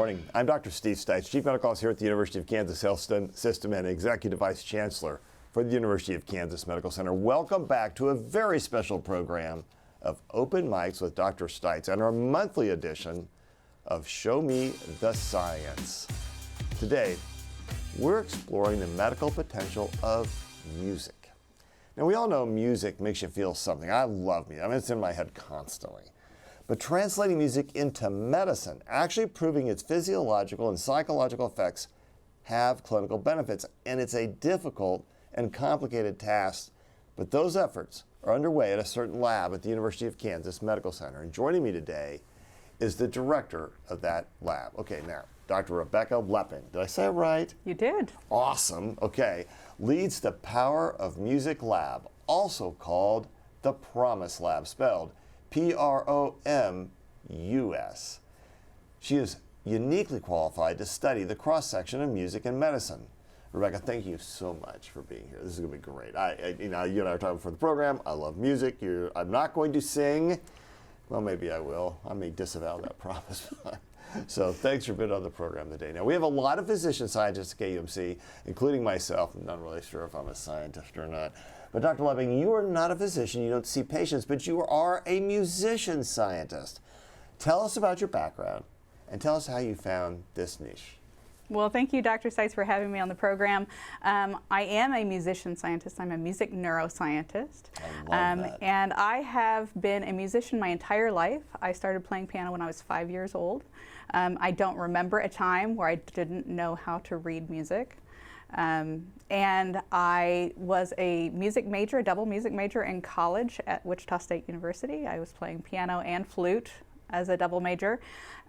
morning. I'm Dr. Steve Stites, Chief Medical Officer here at the University of Kansas Health System and Executive Vice Chancellor for the University of Kansas Medical Center. Welcome back to a very special program of Open Mics with Dr. Stites and our monthly edition of Show Me the Science. Today, we're exploring the medical potential of music. Now, we all know music makes you feel something. I love music. I mean, it's in my head constantly. But translating music into medicine, actually proving its physiological and psychological effects have clinical benefits. And it's a difficult and complicated task. But those efforts are underway at a certain lab at the University of Kansas Medical Center. And joining me today is the director of that lab. Okay, now, Dr. Rebecca Lepping. Did I say it right? You did. Awesome. Okay. Leads the Power of Music Lab, also called the Promise Lab, spelled P-R-O-M-U-S. She is uniquely qualified to study the cross-section of music and medicine. Rebecca, thank you so much for being here. This is going to be great. You and I were talking before the program. I love music. I'm not going to sing. Well, maybe I will. I may disavow that promise. So thanks for being on the program today. Now, we have a lot of physician scientists at KUMC, including myself. I'm not really sure if I'm a scientist or not. But Dr. Lepping, you are not a physician. You don't see patients, but you are a musician scientist. Tell us about your background and tell us how you found this niche. Well, thank you, Dr. Stites, for having me on the program. I am a musician scientist. I'm a music neuroscientist. I love that. And I have been a musician my entire life. I started playing piano when I was 5 years old. I don't remember a time where I didn't know how to read music. And I was a music major, a double music major in college at Wichita State University. I was playing piano and flute as a double major.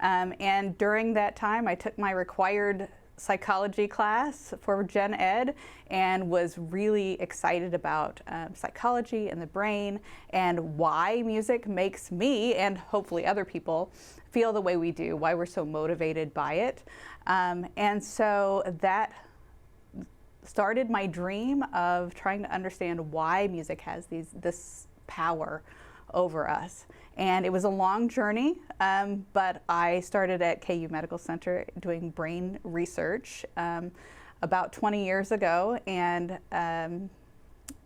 And during that time, I took my required psychology class for Gen Ed and was really excited about psychology and the brain and why music makes me and hopefully other people feel the way we do, why we're so motivated by it. And so that started my dream of trying to understand why music has this power over us. And it was a long journey, but I started at KU Medical Center doing brain research about 20 years ago and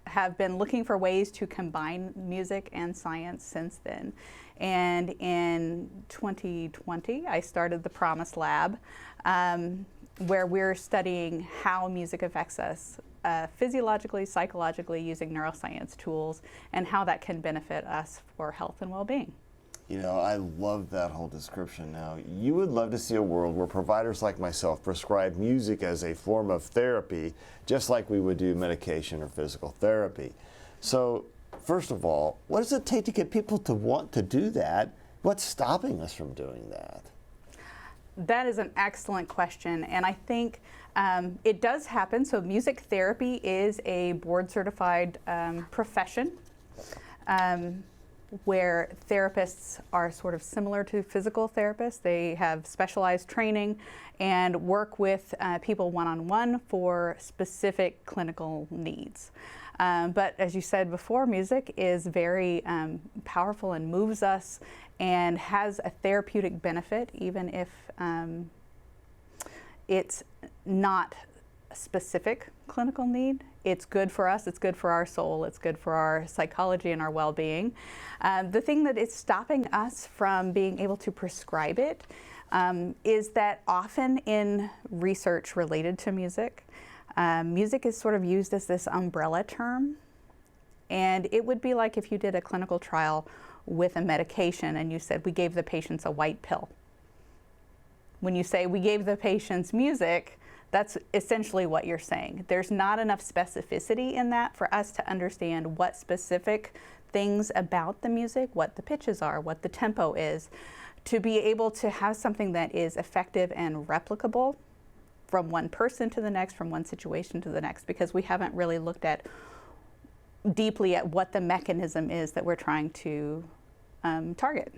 have been looking for ways to combine music and science since then. And in 2020, I started the Promise Lab, where we're studying how music affects us physiologically, psychologically, using neuroscience tools, and how that can benefit us for health and well-being. You know, I love that whole description. Now, you would love to see a world where providers like myself prescribe music as a form of therapy, just like we would do medication or physical therapy. So, first of all, what does it take to get people to want to do that? What's stopping us from doing that? That is an excellent question, and I think it does happen. So music therapy is a board-certified profession where therapists are sort of similar to physical therapists. They have specialized training and work with people one-on-one for specific clinical needs. But as you said before, music is very powerful and moves us and has a therapeutic benefit, even if it's not a specific clinical need. It's good for us, it's good for our soul, it's good for our psychology and our well-being. The thing that is stopping us from being able to prescribe it is that often in research related to music, music is sort of used as this umbrella term. And it would be like if you did a clinical trial with a medication and you said, we gave the patients a white pill. When you say we gave the patients music, that's essentially what you're saying. There's not enough specificity in that for us to understand what specific things about the music, what the pitches are, what the tempo is, to be able to have something that is effective and replicable from one person to the next, from one situation to the next, because we haven't really looked at deeply at what the mechanism is that we're trying to target.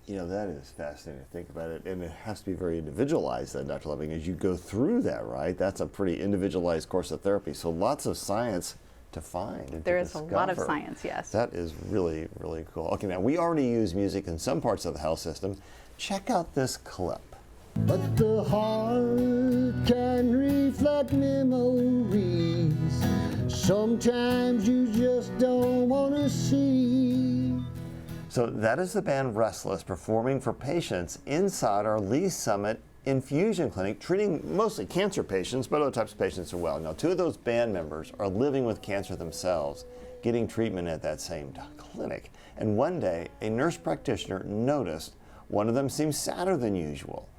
You know, that is fascinating to think about it, and it has to be very individualized then, Dr. Lepping, as you go through that, right? That's a pretty individualized course of therapy, so lots of science to find and there to is discover. a lot of science, yes. That is really, really cool. Okay, now we already use music in some parts of the health system. Check out this clip. but the heart can reflect memories. Sometimes you just don't want to see. So that is the band Restless performing for patients inside our Lee Summit Infusion Clinic, treating mostly cancer patients, but other types of patients as well. Now, two of those band members are living with cancer themselves, getting treatment at that same clinic. And one day, a nurse practitioner noticed one of them seemed sadder than usual.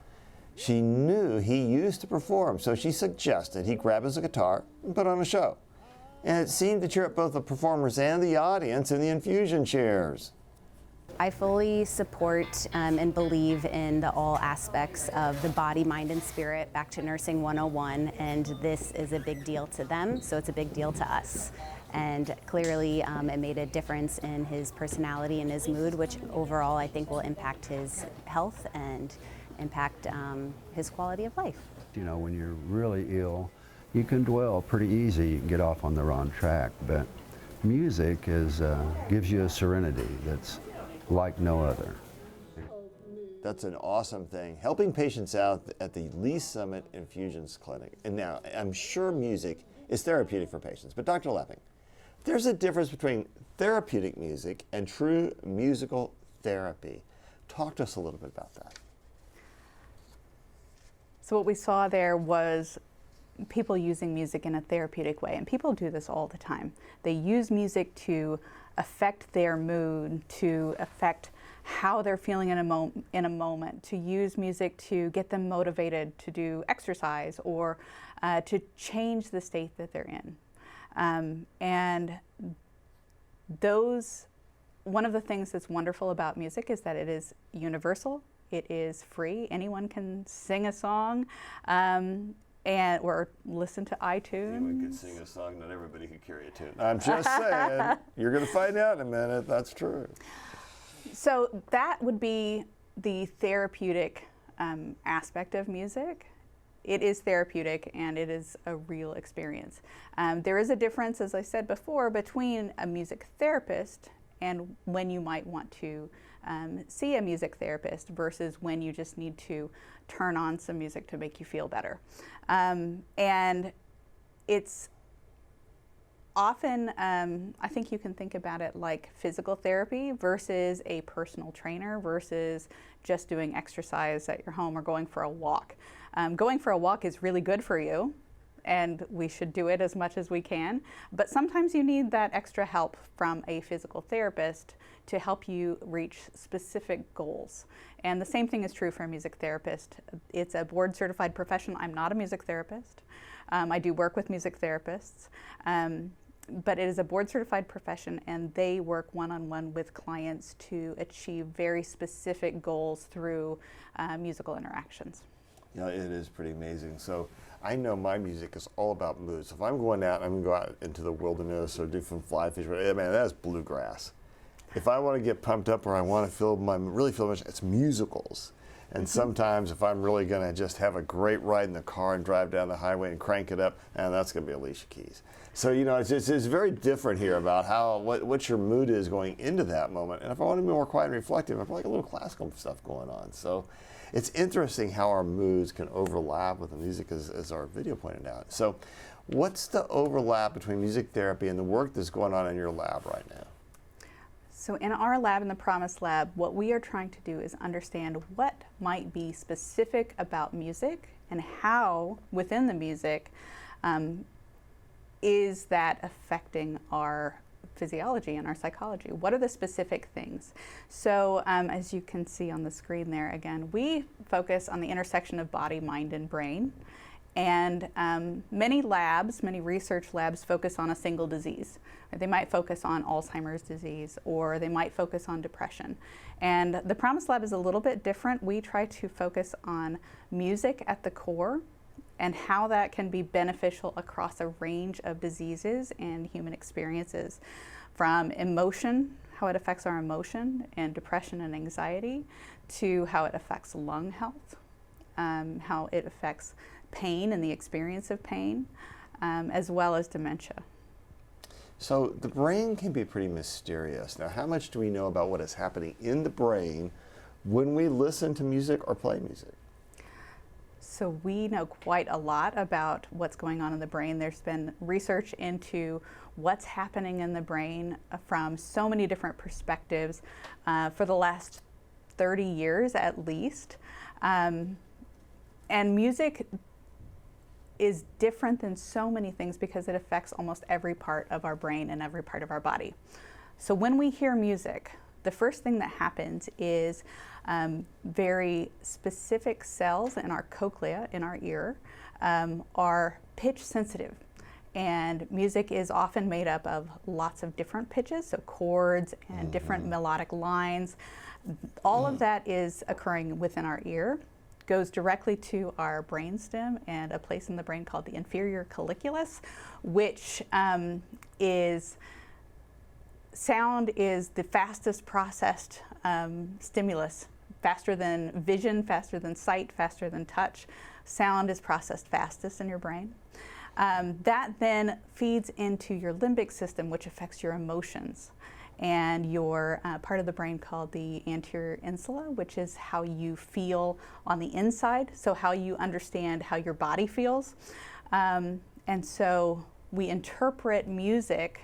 She knew he used to perform, so she suggested he grab his guitar and put on a show. And it seemed to cheer up both the performers and the audience in the infusion chairs. I fully support and believe in all aspects of the body, mind, and spirit, back to Nursing 101, and this is a big deal to them, so it's a big deal to us. And clearly it made a difference in his personality and his mood, which overall I think will impact his health and impact his quality of life. You know, when you're really ill, you can dwell pretty easy, you can get off on the wrong track, but music gives you a serenity that's like no other. That's an awesome thing, helping patients out at the Lee Summit Infusions Clinic. And now, I'm sure music is therapeutic for patients, but Dr. Lapping, there's a difference between therapeutic music and true musical therapy. Talk to us a little bit about that. So what we saw there was people using music in a therapeutic way, and people do this all the time. They use music to affect their mood, to affect how they're feeling in a moment, to use music to get them motivated to do exercise or to change the state that they're in. And one of the things that's wonderful about music is that it is universal, it is free, anyone can sing a song, or listen to iTunes. Anyone could sing a song, not everybody could carry a tune. I'm just saying, you're going to find out in a minute, that's true. So that would be the therapeutic aspect of music. It is therapeutic and it is a real experience. There is a difference, as I said before, between a music therapist and when you might want to see a music therapist versus when you just need to turn on some music to make you feel better. And it's often, I think you can think about it like physical therapy versus a personal trainer versus just doing exercise at your home or going for a walk. Going for a walk is really good for you, and we should do it as much as we can, but sometimes you need that extra help from a physical therapist to help you reach specific goals. And the same thing is true for a music therapist. It's a board certified profession. I'm not a music therapist. I do work with music therapists, but it is a board certified profession, and they work one-on-one with clients to achieve very specific goals through musical interactions. You know, it is pretty amazing. So I know my music is all about mood. So if I'm going out, I'm going to go out into the wilderness or do some fly fish, man, that's bluegrass. If I want to get pumped up or I want to really feel much, it's musicals. And sometimes if I'm really going to just have a great ride in the car and drive down the highway and crank it up, and that's going to be Alicia Keys. So, you know, it's very different here about what your mood is going into that moment. And if I want to be more quiet and reflective, I've like a little classical stuff going on. So it's interesting how our moods can overlap with the music, as our video pointed out. So what's the overlap between music therapy and the work that's going on in your lab right now? So in our lab, in the Promise Lab, what we are trying to do is understand what might be specific about music and how within the music is that affecting our physiology and our psychology. What are the specific things? So as you can see on the screen there, again, we focus on the intersection of body, mind, and brain. And many research labs focus on a single disease. They might focus on Alzheimer's disease, or they might focus on depression. And the Promise Lab is a little bit different. We try to focus on music at the core and how that can be beneficial across a range of diseases and human experiences, from emotion, how it affects our emotion and depression and anxiety, to how it affects lung health, how it affects pain and the experience of pain, as well as dementia. So the brain can be pretty mysterious. Now, how much do we know about what is happening in the brain when we listen to music or play music? So we know quite a lot about what's going on in the brain. There's been research into what's happening in the brain from so many different perspectives for the last 30 years at least. And music is different than so many things because it affects almost every part of our brain and every part of our body. So when we hear music, the first thing that happens is very specific cells in our cochlea, in our ear, are pitch sensitive. And music is often made up of lots of different pitches, so chords and different melodic lines. All of that is occurring within our ear, goes directly to our brainstem and a place in the brain called the inferior colliculus, which sound is the fastest processed stimulus, faster than vision, faster than sight, faster than touch. Sound is processed fastest in your brain. That then feeds into your limbic system, which affects your emotions, and your part of the brain called the anterior insula, which is how you feel on the inside, so how you understand how your body feels. And so we interpret music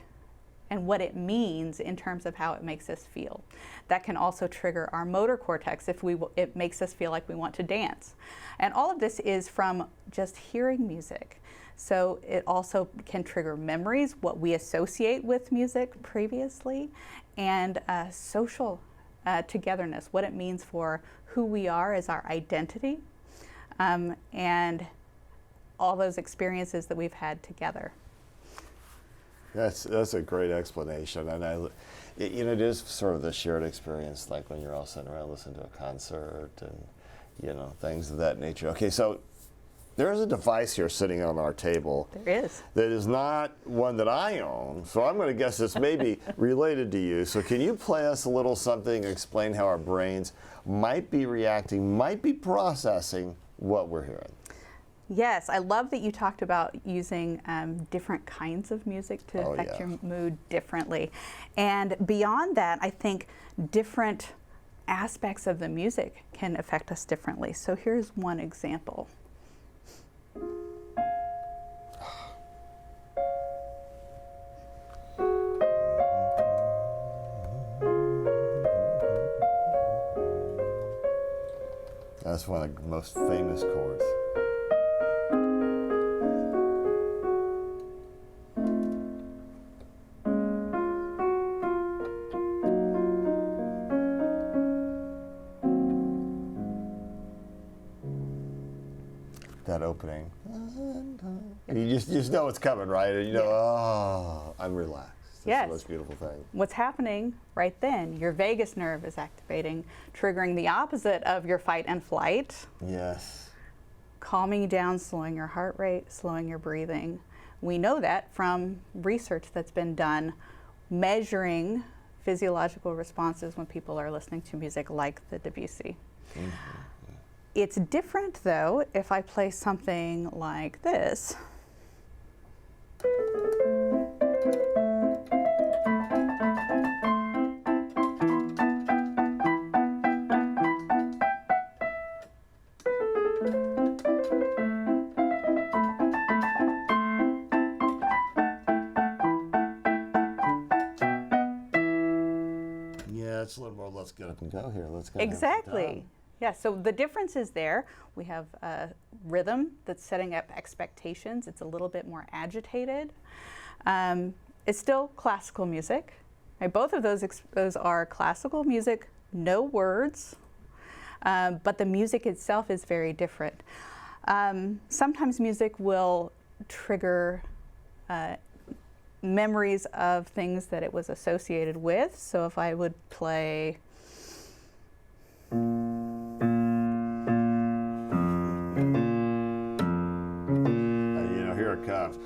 and what it means in terms of how it makes us feel. That can also trigger our motor cortex if it makes us feel like we want to dance. And all of this is from just hearing music. So it also can trigger memories, what we associate with music previously, and social togetherness, what it means for who we are as our identity, and all those experiences that we've had together. That's a great explanation, and it is sort of the shared experience, like when you're all sitting around listening to a concert and things of that nature. Okay, so there is a device here sitting on our table. There is. That is not one that I own, so I'm going to guess this may be related to you. So can you play us a little something, explain how our brains might be reacting, might be processing what we're hearing? Yes, I love that you talked about using different kinds of music to affect your mood differently. And beyond that, I think different aspects of the music can affect us differently. So here's one example. That's one of the most famous chords. That opening. You just know it's coming, right? And you know, oh, I'm relaxed. That's Yes. the most beautiful thing. What's happening right then? Your vagus nerve is activating, triggering the opposite of your fight and flight, Yes. calming you down, slowing your heart rate, slowing your breathing. We know that from research that's been done measuring physiological responses when people are listening to music like the Debussy. Mm-hmm. It's different though if I play something like this. Yeah, it's a little more. Let's get up and go here. Let's go. have some Exactly. time. Yeah, so the difference is there. We have a rhythm that's setting up expectations. It's a little bit more agitated. It's still classical music. Right? Both of those are classical music, no words, but the music itself is very different. Sometimes music will trigger memories of things that it was associated with. So if I would play Here it comes.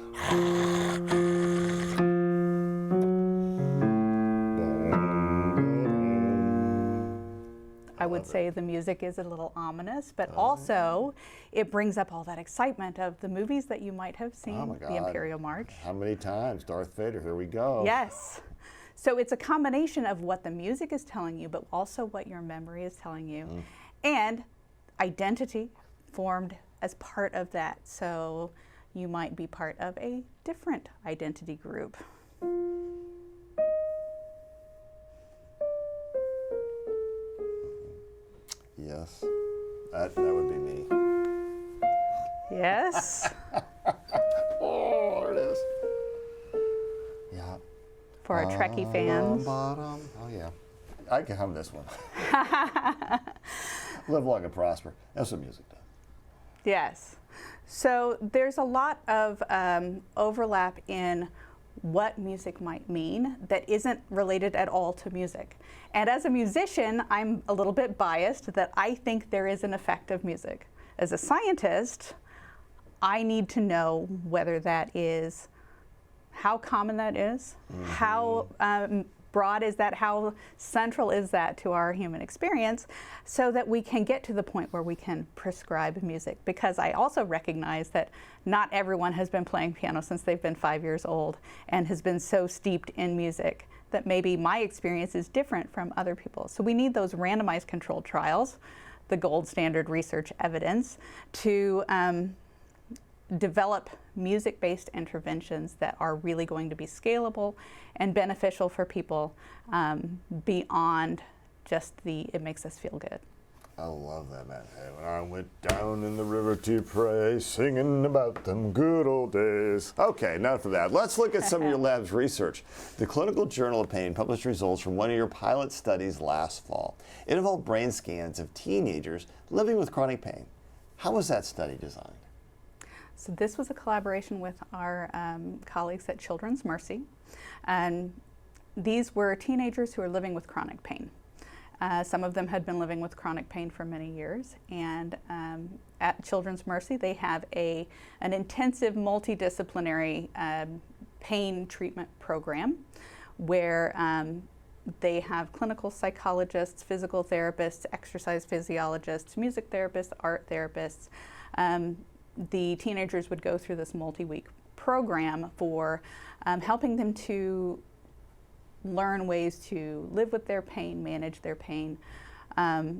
I would say the music is a little ominous, but also it brings up all that excitement of the movies that you might have seen, Oh my the God. Imperial March. How many times? Darth Vader, here we go. Yes. So it's a combination of what the music is telling you, but also what your memory is telling you. And identity formed as part of that. So you might be part of a different identity group. Yes, that would be me. Yes. Oh, there it is. Yeah. For our Trekkie fans. Bottom. Oh, yeah. I can hum this one. Live long and prosper. That's what music does. Yes. So there's a lot of overlap in what music might mean that isn't related at all to music. And as a musician, I'm a little bit biased that I think there is an effect of music. As a scientist, I need to know whether that is, how common that is, how broad is that, how central is that to our human experience, so that we can get to the point where we can prescribe music. Because I also recognize that not everyone has been playing piano since they've been 5 years old and has been so steeped in music that maybe my experience is different from other people. So we need those randomized controlled trials, the gold standard research evidence, to develop music-based interventions that are really going to be scalable and beneficial for people beyond just it makes us feel good. I love that, man. Hey, when I went down in the river to pray, singing about them good old days. Okay, enough of that. Let's look at some of your lab's research. The Clinical Journal of Pain published results from one of your pilot studies last fall. It involved brain scans of teenagers living with chronic pain. How was that study designed? So this was a collaboration with our colleagues at Children's Mercy. And these were teenagers who were living with chronic pain. Some of them had been living with chronic pain for many years. And at Children's Mercy, they have an intensive multidisciplinary pain treatment program where they have clinical psychologists, physical therapists, exercise physiologists, music therapists, art therapists. The teenagers would go through this multi-week program for helping them to learn ways to live with their pain, manage their pain,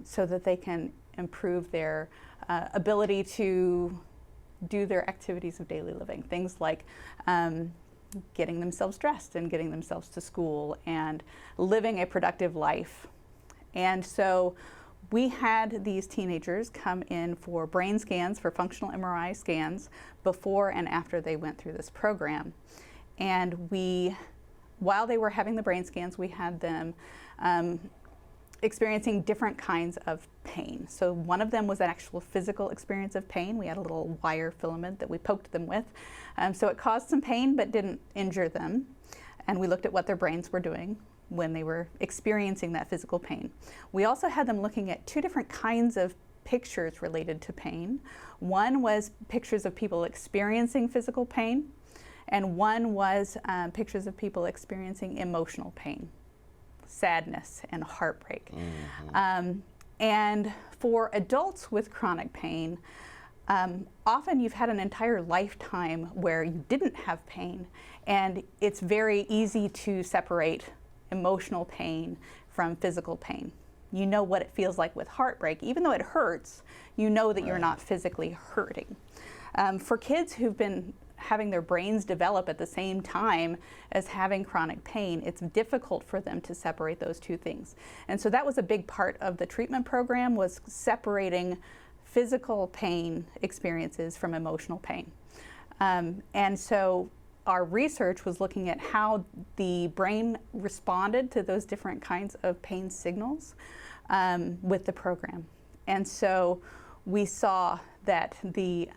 so that they can improve their ability to do their activities of daily living. Things like getting themselves dressed and getting themselves to school and living a productive life. And so we had these teenagers come in for brain scans, for functional MRI scans, before and after they went through this program. And while they were having the brain scans, we had them experiencing different kinds of pain. So one of them was an actual physical experience of pain. We had a little wire filament that we poked them with. So it caused some pain but didn't injure them. And we looked at what their brains were doing when they were experiencing that physical pain. We also had them looking at two different kinds of pictures related to pain. One was pictures of people experiencing physical pain, and one was pictures of people experiencing emotional pain, sadness and heartbreak. And for adults with chronic pain, often you've had an entire lifetime where you didn't have pain, and it's very easy to separate emotional pain from physical pain. You know what it feels like with heartbreak. Even though it hurts, you know that you're not physically hurting. For kids who've been having their brains develop at the same time as having chronic pain, it's difficult for them to separate those two things. And so that was a big part of the treatment program, was separating physical pain experiences from emotional pain. And so our research was looking at how the brain responded to those different kinds of pain signals with the program. And so we saw that the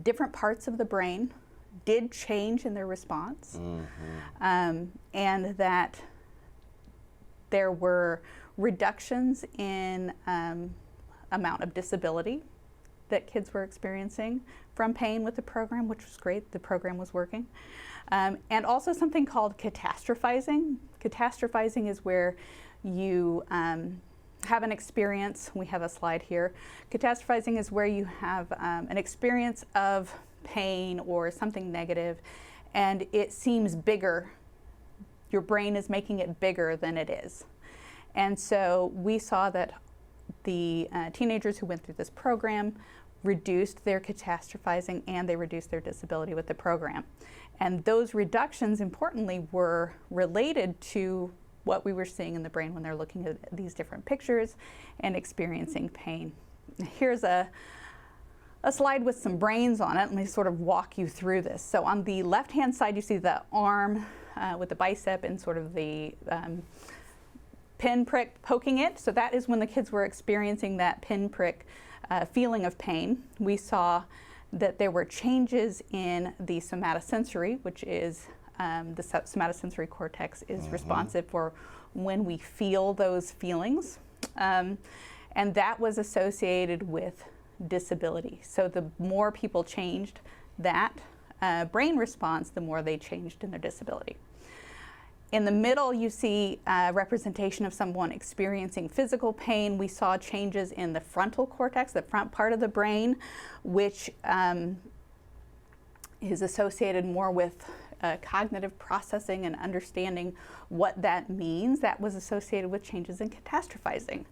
different parts of the brain did change in their response, and that there were reductions in amount of disability that kids were experiencing from pain with the program, which was great. The program was working. And also something called catastrophizing. Catastrophizing is where you have an experience. We have a slide here. Catastrophizing is where you have an experience of pain or something negative, and it seems bigger. Your brain is making it bigger than it is. And so we saw that the teenagers who went through this program reduced their catastrophizing and they reduced their disability with the program. And those reductions, importantly, were related to what we were seeing in the brain when they're looking at these different pictures and experiencing pain. Here's a slide with some brains on it. Let me sort of walk you through this. So on the left-hand side, you see the arm with the bicep and sort of the pinprick poking it. So that is when the kids were experiencing that pinprick feeling of pain. We saw that there were changes in the somatosensory, which is the somatosensory cortex is responsive for when we feel those feelings. And that was associated with disability. So the more people changed that brain response, the more they changed in their disability. In the middle, you see a representation of someone experiencing physical pain. We saw changes in the frontal cortex, the front part of the brain, which is associated more with cognitive processing and understanding what that means. That was associated with changes in catastrophizing.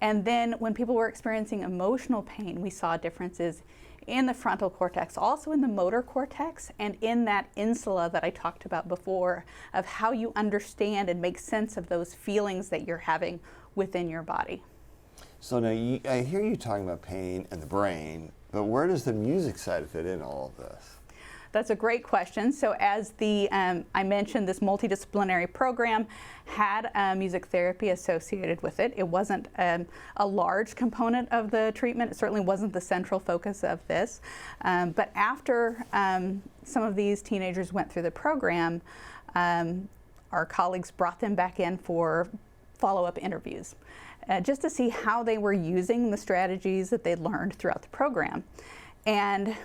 And then when people were experiencing emotional pain, we saw differences in the frontal cortex, also in the motor cortex, and in that insula that I talked about before, of how you understand and make sense of those feelings that you're having within your body. So now I hear you talking about pain and the brain, but where does the music side fit in all of this? That's a great question. So as the I mentioned, this multidisciplinary program had music therapy associated with it. It wasn't a large component of the treatment. It certainly wasn't the central focus of this. But after some of these teenagers went through the program, our colleagues brought them back in for follow-up interviews, just to see how they were using the strategies that they'd learned throughout the program. And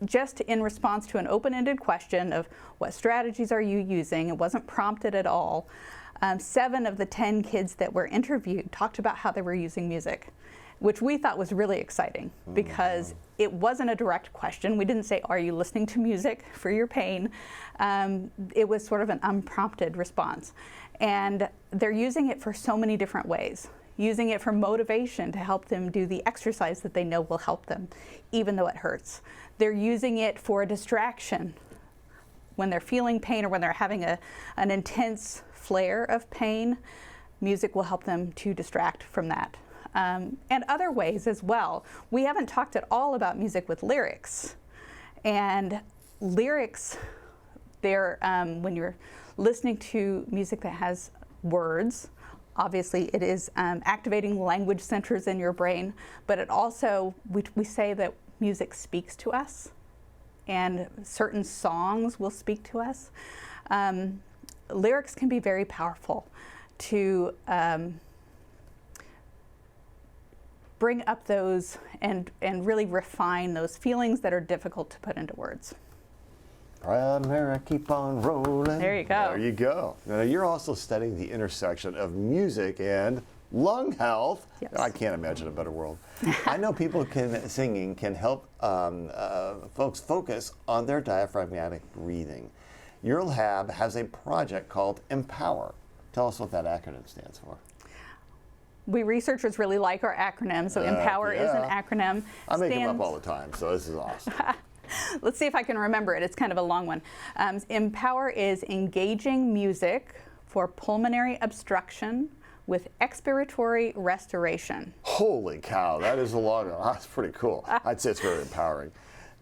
just in response to an open-ended question of what strategies are you using, it wasn't prompted at all. 7 of the 10 kids that were interviewed talked about how they were using music, which we thought was really exciting because it wasn't a direct question. We didn't say, are you listening to music for your pain? It was sort of an unprompted response. And they're using it for so many different ways. Using it for motivation to help them do the exercise that they know will help them, even though it hurts. They're using it for a distraction. When they're feeling pain or when they're having an intense flare of pain, music will help them to distract from that. And other ways as well. We haven't talked at all about music with lyrics. And lyrics, when you're listening to music that has words, obviously it is activating language centers in your brain, but it also, we say that music speaks to us, and certain songs will speak to us. Lyrics can be very powerful to bring up those and really refine those feelings that are difficult to put into words. Proud Mary, keep on rolling. There you go. There you go. Now you're also studying the intersection of music and lung health. Yes. I can't imagine a better world. I know singing can help folks focus on their diaphragmatic breathing. Your lab has a project called Empower. Tell us what that acronym stands for. We researchers really like our acronym, so Empower is an acronym. I make them up all the time, so this is awesome. Let's see if I can remember it. It's kind of a long one. Empower is engaging music for pulmonary obstruction with expiratory restoration. Holy cow, that is a long one. That's pretty cool. I'd say it's very empowering.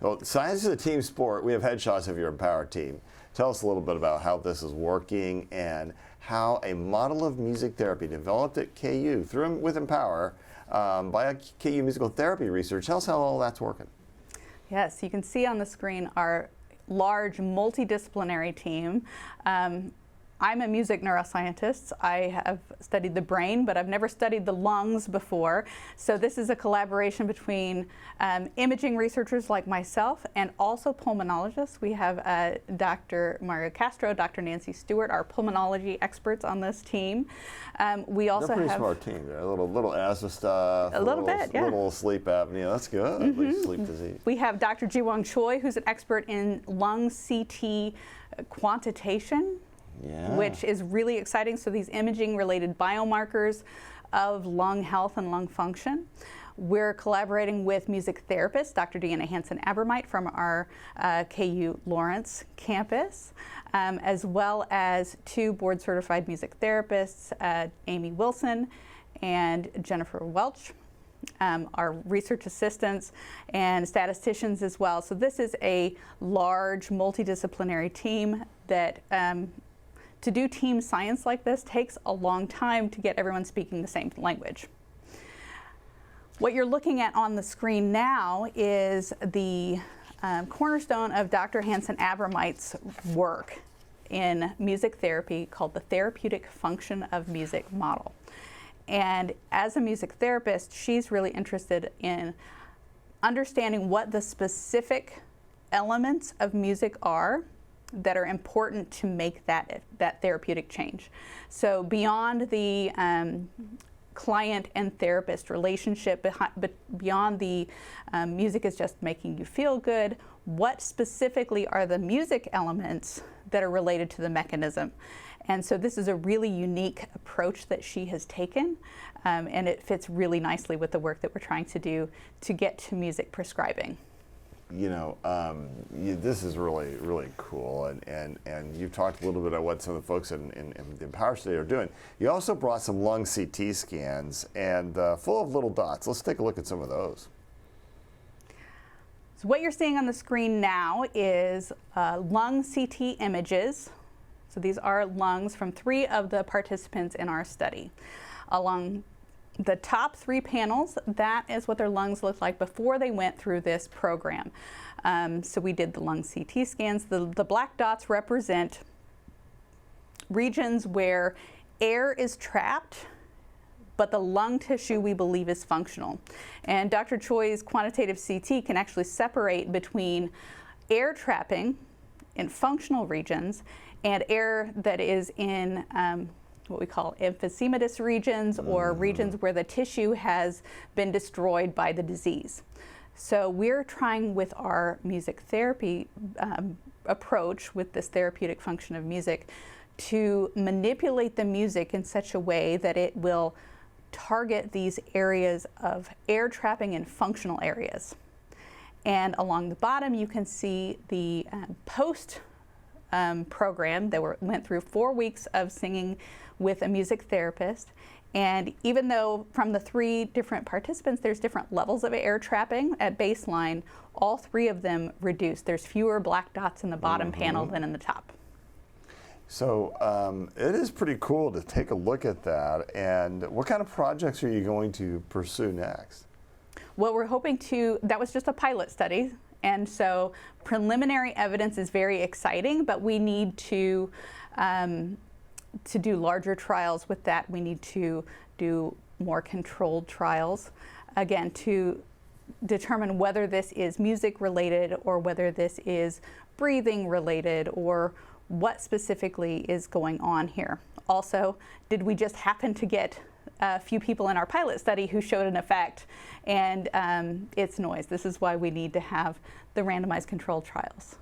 Well, science is a team sport. We have headshots of your Empower team. Tell us a little bit about how this is working and how a model of music therapy developed at KU with Empower by a KU musical therapy research. Tell us how all that's working. Yes, you can see on the screen our large multidisciplinary team. I'm a music neuroscientist. I have studied the brain, but I've never studied the lungs before. So this is a collaboration between imaging researchers like myself and also pulmonologists. We have Dr. Mario Castro, Dr. Nancy Stewart, our pulmonology experts on this team. We also They're a pretty have smart team. A little asthma stuff. A little bit, yeah. Little sleep apnea. That's good. At least sleep disease. We have Dr. Jiwon Choi, who's an expert in lung CT quantitation. Yeah. Which is really exciting. So these imaging related biomarkers of lung health and lung function. We're collaborating with music therapist Dr. Deanna Hansen-Abermite from our KU Lawrence campus, as well as 2 board-certified music therapists, Amy Wilson and Jennifer Welch, our research assistants and statisticians as well. So this is a large multidisciplinary team that to do team science like this takes a long time to get everyone speaking the same language. What you're looking at on the screen now is the cornerstone of Dr. Hansen-Abermite's work in music therapy called the Therapeutic Function of Music model. And as a music therapist, she's really interested in understanding what the specific elements of music are that are important to make that therapeutic change. So beyond the client and therapist relationship, but beyond the music is just making you feel good, what specifically are the music elements that are related to the mechanism? And so this is a really unique approach that she has taken, and it fits really nicely with the work that we're trying to do to get to music prescribing. You know, this is really, really cool, and you've talked a little bit about what some of the folks in the Empower Study are doing. You also brought some lung CT scans and full of little dots. Let's take a look at some of those. So what you're seeing on the screen now is lung CT images. So these are lungs from 3 of the participants in our study. Along the top 3 panels, that is what their lungs looked like before they went through this program. So we did the lung CT scans. The black dots represent regions where air is trapped, but the lung tissue we believe is functional. And Dr. Choi's quantitative CT can actually separate between air trapping in functional regions and air that is in what we call emphysematous regions, or regions where the tissue has been destroyed by the disease. So we're trying with our music therapy approach with this therapeutic function of music to manipulate the music in such a way that it will target these areas of air trapping in functional areas. And along the bottom you can see the post program that went through 4 weeks of singing with a music therapist. And even though from the 3 different participants there's different levels of air trapping at baseline, all 3 of them reduced. There's fewer black dots in the bottom panel than in the top. So it is pretty cool to take a look at that. And what kind of projects are you going to pursue next? Well, we're hoping to, that was just a pilot study. And so preliminary evidence is very exciting, but we need to do larger trials with that. We need to do more controlled trials, again, to determine whether this is music related or whether this is breathing related or what specifically is going on here. Also, did we just happen to get a few people in our pilot study who showed an effect, and it's noise. This is why we need to have the randomized controlled trials.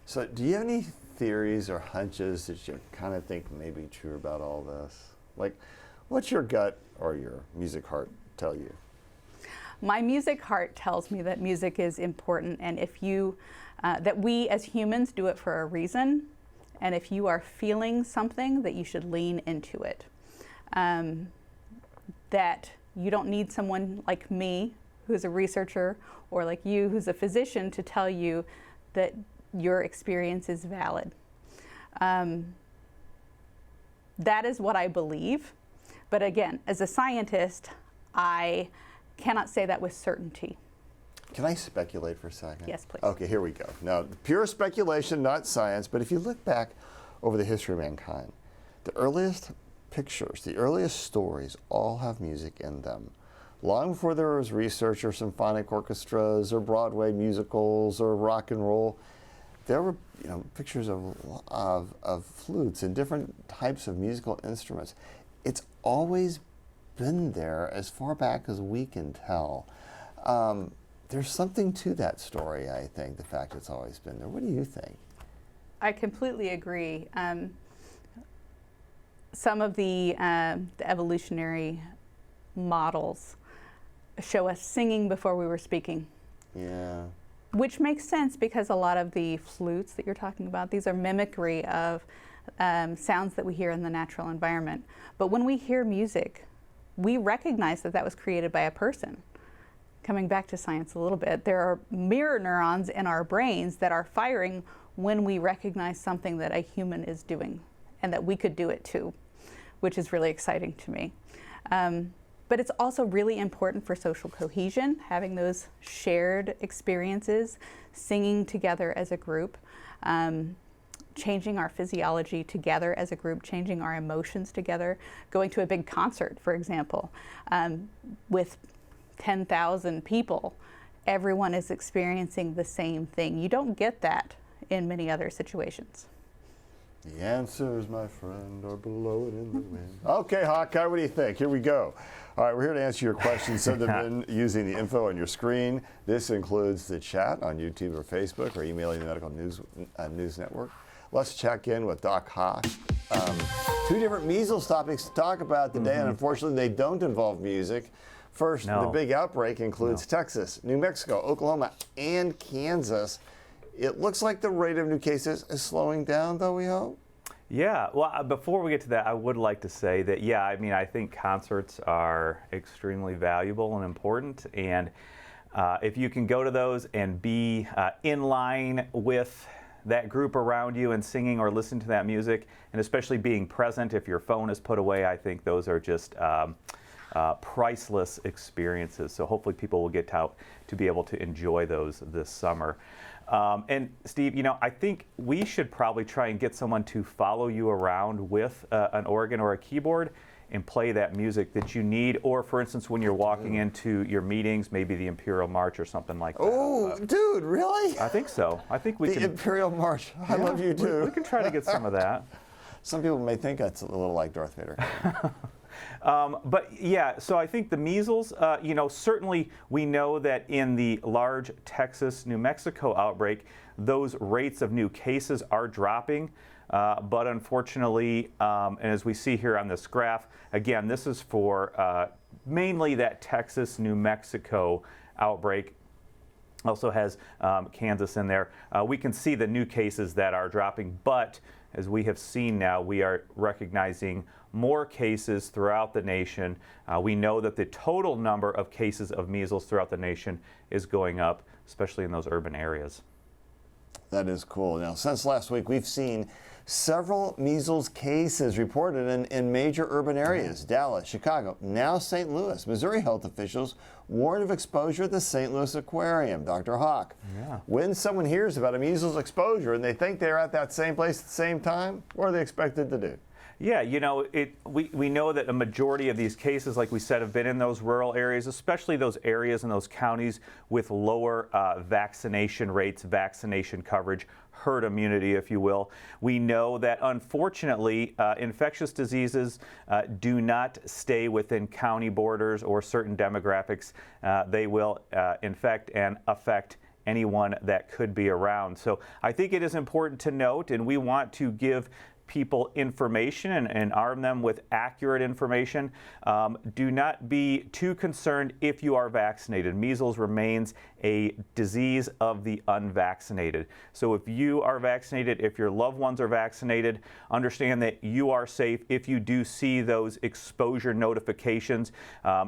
So do you have any theories or hunches that you kind of think may be true about all this? Like, what's your gut or your music heart tell you? My music heart tells me that music is important, and if you, that we as humans do it for a reason, and if you are feeling something, that you should lean into it. That you don't need someone like me, who's a researcher, or like you, who's a physician, to tell you that your experience is valid. That is what I believe. But again, as a scientist, I cannot say that with certainty. Can I speculate for a second? Yes, please. Okay, here we go. Now, pure speculation, not science, but if you look back over the history of mankind, the earliest pictures, the earliest stories all have music in them. Long before there was research or symphonic orchestras or Broadway musicals or rock and roll, there were pictures of flutes and different types of musical instruments. It's always been there as far back as we can tell. There's something to that story, I think, the fact it's always been there. What do you think? I completely agree. Some of the evolutionary models show us singing before we were speaking. Yeah. Which makes sense because a lot of the flutes that you're talking about, these are mimicry of sounds that we hear in the natural environment. But when we hear music, we recognize that that was created by a person. Coming back to science a little bit, there are mirror neurons in our brains that are firing when we recognize something that a human is doing and that we could do it too, which is really exciting to me. But it's also really important for social cohesion, having those shared experiences, singing together as a group, changing our physiology together as a group, changing our emotions together, going to a big concert, for example, with 10,000 people, everyone is experiencing the same thing. You don't get that in many other situations. The answers, my friend, are below it in the wind. Okay, Hawkeye, what do you think? Here we go. All right, we're here to answer your questions. Send them in using the info on your screen. This includes the chat on YouTube or Facebook or emailing the Medical News Network. Let's check in with Doc Hawk. Two different measles topics to talk about today, and unfortunately they don't involve music. First, the big outbreak includes Texas, New Mexico, Oklahoma, and Kansas. It looks like the rate of new cases is slowing down, though, we hope. Yeah, well, before we get to that, I would like to say that, yeah, I mean, I think concerts are extremely valuable and important. And if you can go to those and be in line with that group around you and singing or listening to that music, and especially being present if your phone is put away, I think those are just priceless experiences. So hopefully people will get out to be able to enjoy those this summer. And Steve, you know, I think we should probably try and get someone to follow you around with an organ or a keyboard and play that music that you need. Or, for instance, when you're walking into your meetings, maybe the Imperial March or something like that. Oh, dude, really? I think so. I think we the can. Imperial March. I love you too. We can try to get some of that. Some people may think that's a little like Darth Vader. But yeah, so I think the measles, you know, certainly we know that in the large Texas, New Mexico outbreak, those rates of new cases are dropping. But unfortunately, and as we see here on this graph, again, this is for mainly that Texas, New Mexico outbreak. Also has Kansas in there. We can see the new cases that are dropping, but as we have seen now, we are recognizing more cases throughout the nation. We know that the total number of cases of measles throughout the nation is going up, especially in those urban areas. That is cool. Now, since last week, we've seen several measles cases reported in major urban areas, Dallas, Chicago, now St. Louis. Missouri health officials warned of exposure at the St. Louis Aquarium. Dr. Hawk, when someone hears about a measles exposure and they think they're at that same place at the same time, what are they expected to do? Yeah, you know, we know that a majority of these cases, like we said, have been in those rural areas, especially those areas and those counties with lower vaccination rates, vaccination coverage, herd immunity, if you will. We know that, unfortunately, infectious diseases do not stay within county borders or certain demographics. They will infect and affect anyone that could be around. So I think it is important to note, and we want to give people information and arm them with accurate information. Do not be too concerned if you are vaccinated. Measles remains a disease of the unvaccinated. So if you are vaccinated, if your loved ones are vaccinated, understand that you are safe. If you do see those exposure notifications,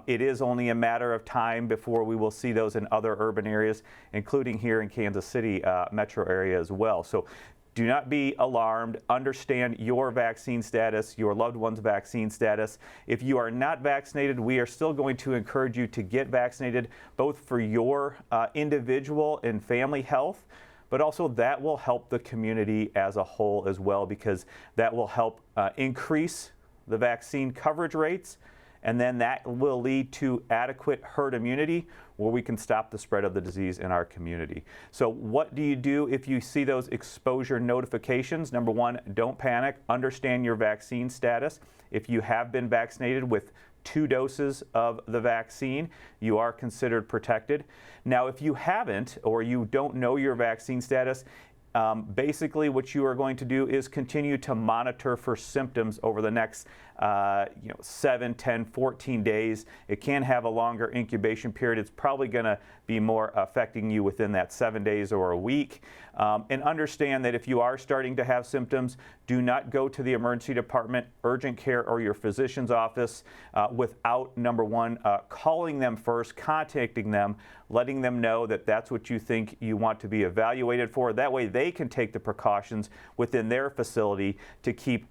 it is only a matter of time before we will see those in other urban areas, including here in Kansas City metro area as well. So do not be alarmed. Understand your vaccine status, your loved one's vaccine status. If you are not vaccinated, we are still going to encourage you to get vaccinated, both for your individual and family health, but also that will help the community as a whole as well, because that will help increase the vaccine coverage rates, and then that will lead to adequate herd immunity where we can stop the spread of the disease in our community. So what do you do if you see those exposure notifications? Number one, don't panic. Understand your vaccine status. If you have been vaccinated with 2 doses of the vaccine, you are considered protected. Now, if you haven't, or you don't know your vaccine status, Basically, what you are going to do is continue to monitor for symptoms over the next 7, 10, 14 days. It can have a longer incubation period. It's probably going to be more affecting you within that 7 days or a week. And understand that if you are starting to have symptoms, do not go to the emergency department, urgent care, or your physician's office without, number one, calling them first, contacting them, letting them know that that's what you think you want to be evaluated for. That way they can take the precautions within their facility to keep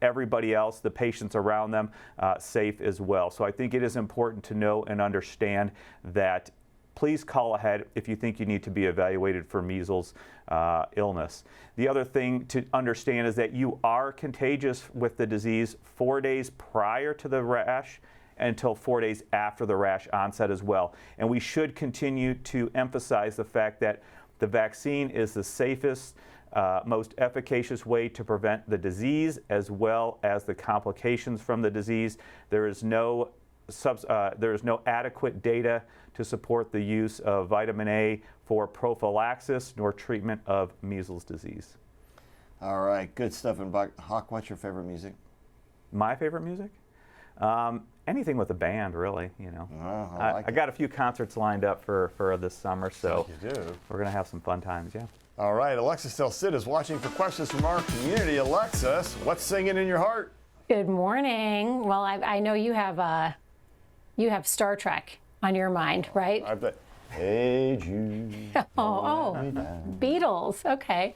everybody else, the patients around them, safe as well. So I think it is important to know and understand that please call ahead if you think you need to be evaluated for measles illness. The other thing to understand is that you are contagious with the disease 4 days prior to the rash until 4 days after the rash onset as well. And we should continue to emphasize the fact that the vaccine is the safest, most efficacious way to prevent the disease as well as the complications from the disease. There is no adequate data to support the use of vitamin A for prophylaxis nor treatment of measles disease. All right, good stuff. And Hawk, what's your favorite music? My favorite music? Anything with a band, really. You know, I got a few concerts lined up for this summer, so you do. We're gonna have some fun times. Yeah. All right, Alexis Del Cid is watching for questions from our community. Alexis, what's singing in your heart? Good morning. Well, I know you have Star Trek on your mind, right? I bet. Hey Jude. Oh, Beatles. Okay.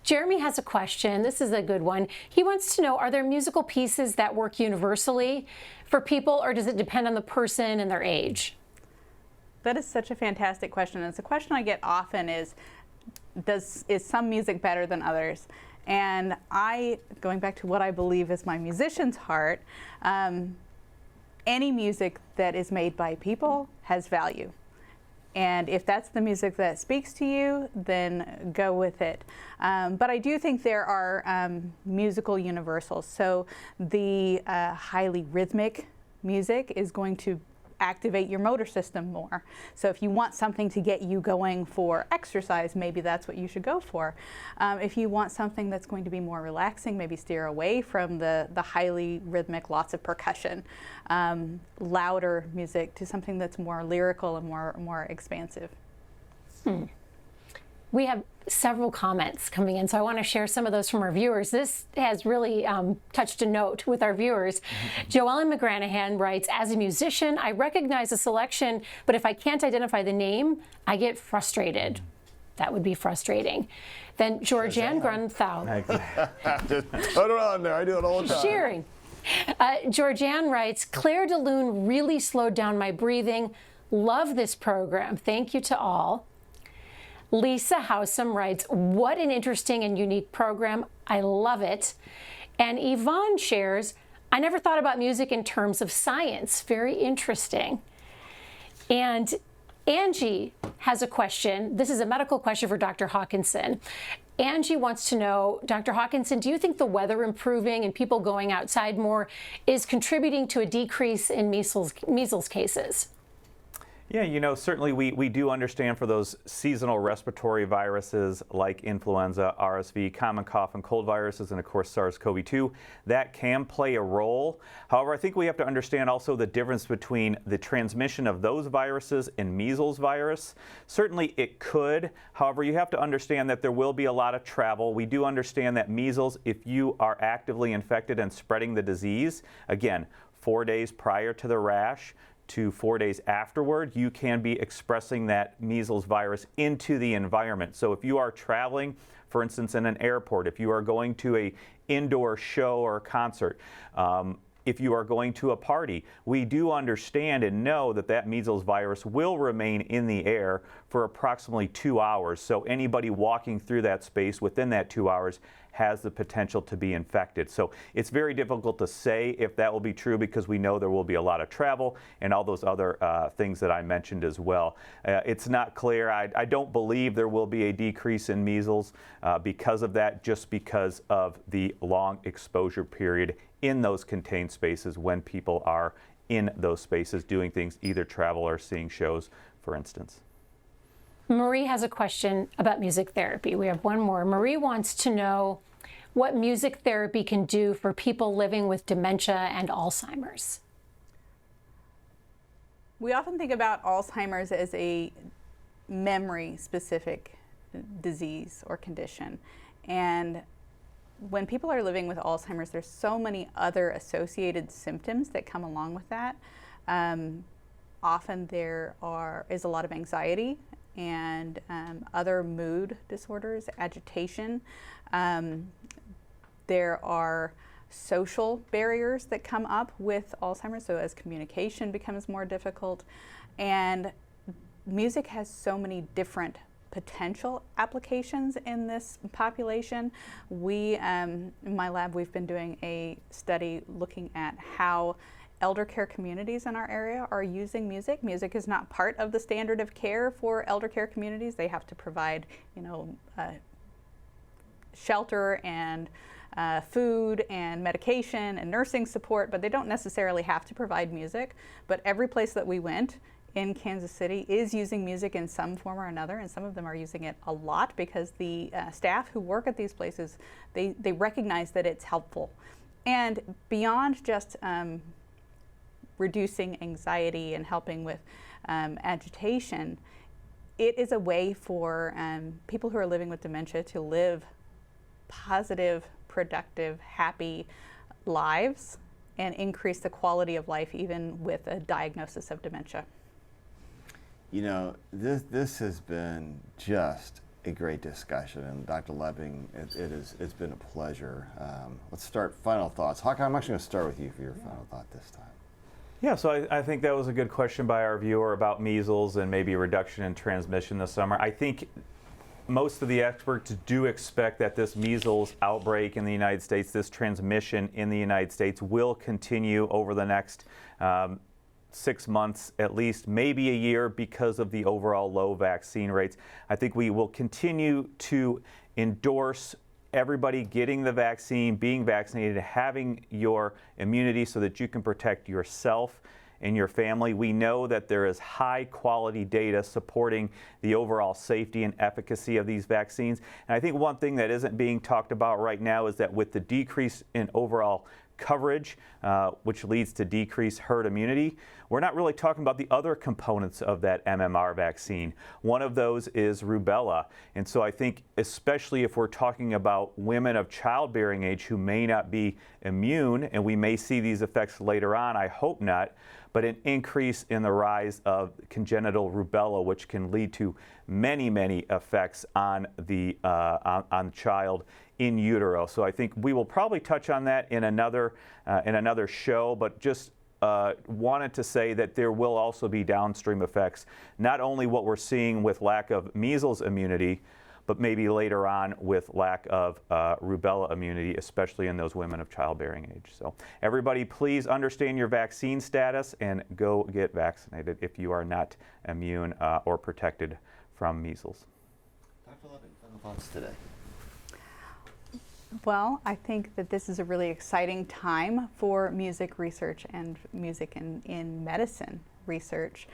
Jeremy has a question. This is a good one. He wants to know, are there musical pieces that work universally for people, or does it depend on the person and their age? That is such a fantastic question. And it's a question I get often is some music better than others? And going back to what I believe is my musician's heart, any music that is made by people has value. And if that's the music that speaks to you, then go with it. But I do think there are musical universals. So the highly rhythmic music is going to activate your motor system more. So if you want something to get you going for exercise, maybe that's what you should go for. If you want something that's going to be more relaxing, maybe steer away from the highly rhythmic, lots of percussion, louder music to something that's more lyrical and more expansive. We have several comments coming in, so I want to share some of those from our viewers. This has really touched a note with our viewers. Joellen McGranahan writes, as a musician, I recognize a selection, but if I can't identify the name, I get frustrated. That would be frustrating. Then Georgianne Grunthau. Just put it on there. I do it all the time. Cheering. Georgianne writes, Claire de Lune really slowed down my breathing. Love this program. Thank you to all. Lisa Howsam writes, what an interesting and unique program. I love it. And Yvonne shares, I never thought about music in terms of science. Very interesting. And Angie has a question. This is a medical question for Dr. Hawkinson. Angie wants to know, Dr. Hawkinson, do you think the weather improving and people going outside more is contributing to a decrease in measles cases? Yeah, you know, certainly we do understand for those seasonal respiratory viruses like influenza, RSV, common cough and cold viruses, and of course SARS-CoV-2, that can play a role. However, I think we have to understand also the difference between the transmission of those viruses and measles virus. Certainly it could. However, you have to understand that there will be a lot of travel. We do understand that measles, if you are actively infected and spreading the disease, again, 4 days prior to the rash, to 4 days afterward, you can be expressing that measles virus into the environment. So if you are traveling, for instance, in an airport, if you are going to an indoor show or concert, if you are going to a party, we do understand and know that that measles virus will remain in the air for approximately 2 hours. So anybody walking through that space within that 2 hours has the potential to be infected. So it's very difficult to say if that will be true because we know there will be a lot of travel and all those other things that I mentioned as well. It's not clear. I don't believe there will be a decrease in measles because of that, just because of the long exposure period in those contained spaces when people are in those spaces doing things, either travel or seeing shows, for instance. Marie has a question about music therapy. We have one more. Marie wants to know what music therapy can do for people living with dementia and Alzheimer's. We often think about Alzheimer's as a memory-specific disease or condition. And when people are living with Alzheimer's, there's so many other associated symptoms that come along with that. Often there is a lot of anxiety and other mood disorders, agitation. There are social barriers that come up with Alzheimer's, so as communication becomes more difficult. And music has so many different potential applications in this population. In my lab, we've been doing a study looking at how elder care communities in our area are using music. Music is not part of the standard of care for elder care communities. They have to provide, shelter and food and medication and nursing support, but they don't necessarily have to provide music. But every place that we went in Kansas City is using music in some form or another, and some of them are using it a lot because the staff who work at these places, they recognize that it's helpful. And beyond just reducing anxiety and helping with agitation, it is a way for people who are living with dementia to live positive, productive, happy lives and increase the quality of life even with a diagnosis of dementia. You know, this has been just a great discussion, and Dr. Lepping, it's been a pleasure. Let's start final thoughts. Hawk, I'm actually going to start with you for your final thought this time. Yeah, so I think that was a good question by our viewer about measles and maybe a reduction in transmission this summer. I think most of the experts do expect that this measles outbreak in the United States, this transmission in the United States, will continue over the next 6 months at least, maybe a year, because of the overall low vaccine rates. I think we will continue to endorse everybody getting the vaccine, being vaccinated, having your immunity so that you can protect yourself and your family. We know that there is high quality data supporting the overall safety and efficacy of these vaccines. And I think one thing that isn't being talked about right now is that with the decrease in overall coverage, which leads to decreased herd immunity, we're not really talking about the other components of that MMR vaccine. One of those is rubella. And so I think especially if we're talking about women of childbearing age who may not be immune, and we may see these effects later on, I hope not, but an increase in the rise of congenital rubella, which can lead to many, many effects on the child in utero. So I think we will probably touch on that in another show, but just wanted to say that there will also be downstream effects, not only what we're seeing with lack of measles immunity, but maybe later on with lack of rubella immunity, especially in those women of childbearing age. So everybody, please understand your vaccine status and go get vaccinated if you are not immune or protected from measles. Dr. Lepping, final thoughts today. Well, I think that this is a really exciting time for music research and music in medicine research.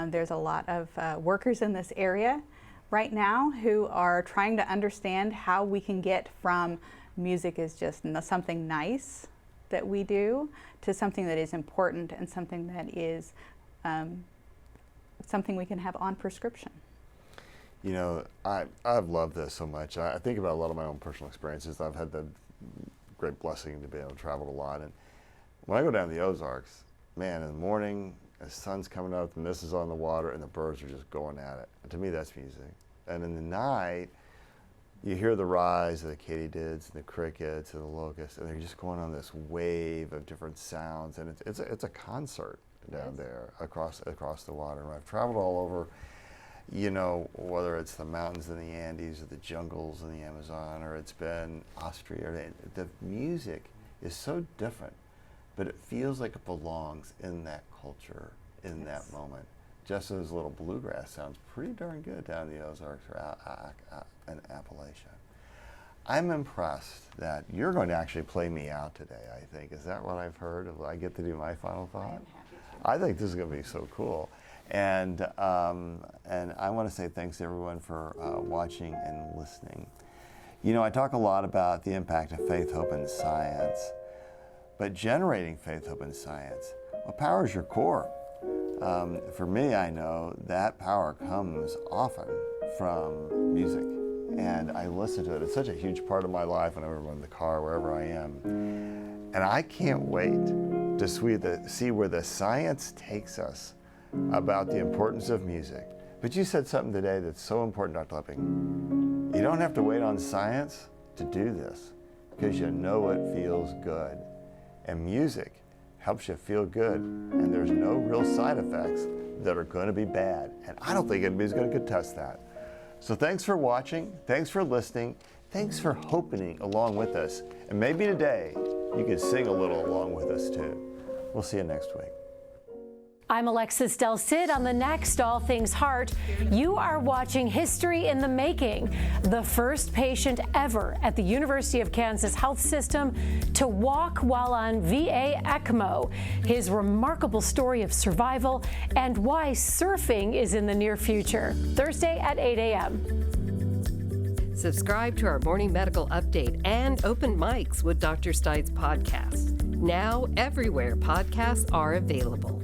There's a lot of workers in this area right now who are trying to understand how we can get from music is just something nice that we do to something that is important and something that is something we can have on prescription. You know, I've loved this so much. I think about a lot of my own personal experiences. I've had the great blessing to be able to travel a lot. And when I go down to the Ozarks, man, in the morning, the sun's coming up, the mist is on the water, and the birds are just going at it. And to me, that's music. And in the night, you hear the rise of the katydids and the crickets and the locusts, and they're just going on this wave of different sounds. And it's a concert down there across the water. And I've traveled all over, you know, whether it's the mountains in the Andes or the jungles in the Amazon, or it's been Austria. The music is so different, but it feels like it belongs in that culture, in that moment. Just as little bluegrass sounds pretty darn good down in the Ozarks or in Appalachia. I'm impressed that you're going to actually play me out today, I think. Is that what I've heard? Will I get to do my final thought? I think this is going to be so cool. And I want to say thanks to everyone for watching and listening. You know, I talk a lot about the impact of faith, hope, and science, but generating faith, hope, and science, what powers your core? For me, I know that power comes often from music, and I listen to it. It's such a huge part of my life whenever I'm in the car, wherever I am. And I can't wait to see where the science takes us about the importance of music. But you said something today that's so important, Dr. Lepping. You don't have to wait on science to do this, because you know it feels good. And music helps you feel good, and there's no real side effects that are going to be bad. And I don't think anybody's going to contest that. So thanks for watching, thanks for listening, thanks for hoping along with us. And maybe today you can sing a little along with us too. We'll see you next week. I'm Alexis Del Cid. On the next All Things Heart, you are watching History in the Making, the first patient ever at the University of Kansas Health System to walk while on VA ECMO, his remarkable story of survival, and why surfing is in the near future. Thursday at 8 a.m. Subscribe to our morning medical update and Open Mics with Dr. Stites podcast. Now, everywhere podcasts are available.